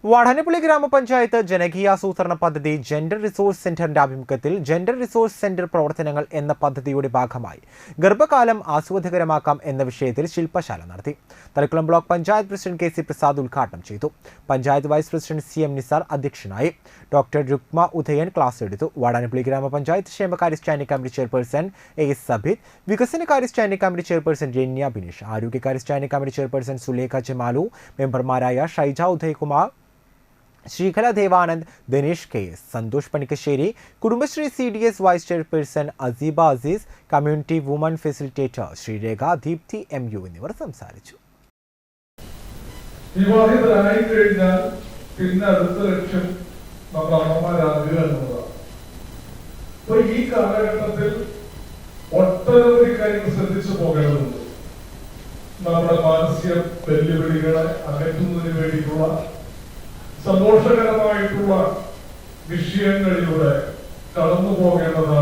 വാടാനപ്പള്ളി ഗ്രാമപഞ്ചായത്ത് ജനകീയാസൂത്രണ പദ്ധതി gender resource സെന്ററിന്റെ ആഭിമുഖ്യത്തിൽ ജെൻഡർ റിസോഴ്സ് സെന്റർ പ്രവർത്തനങ്ങൾ എന്ന പദ്ധതിയുടെ ഭാഗമായി ഗർഭകാലം ആസ്വാദ്യകരമാക്കാം എന്ന വിഷയത്തിൽ ശില്പശാല നടത്തി. Thalikkulam block panchayat president KC. Prasad ഉദ്ഘാടനം ചെയ്തു. Panchayat vice president CM. Nisar അധ്യക്ഷനായി. ഡോക്ടർ രുക്മ ഉദയൻ ക്ലാസ് എടുത്തു. വാടാനപ്പള്ളി ഗ്രാമപഞ്ചായത്ത് ക്ഷേമകാര്യ standing committee chairperson AS. Sabith, വികസനകാര്യ standing committee chairperson Ranya Bineesh, ആരോഗ്യകാര്യ standing committee chairperson Sulekha Jamalu, മെമ്പർമാരായ Shaija Udayakumar, Sreekala Devanand, Dinesh KS., Santhosh Panikkassery, Kudumbashree CDS vice chairperson Aseeba Azeez, community woman facilitator Sreerekha, Deepthi MU എന്നിവർ സംസാരിച്ചു. വിവാഹിതരായി കഴിഞ്ഞാൽ പിന്നെ അടുത്ത ലക്ഷ്യം നമ്മൾ അമ്മമാരാകുക എന്നുള്ളതാണ്. അപ്പൊ ഈ കാലഘട്ടത്തിൽ ഒട്ടനവധി കാര്യങ്ങൾ ശ്രദ്ധിച്ചു പോകേണ്ടതുണ്ട്. നമ്മുടെ മാനസിക വെല്ലുവിളികളെ അകറ്റുന്നതിന് വേണ്ടിയിട്ടുള്ള സന്തോഷകരമായിട്ടുള്ള വിഷയങ്ങളിലൂടെ കടന്നു പോകേണ്ടതാണ്.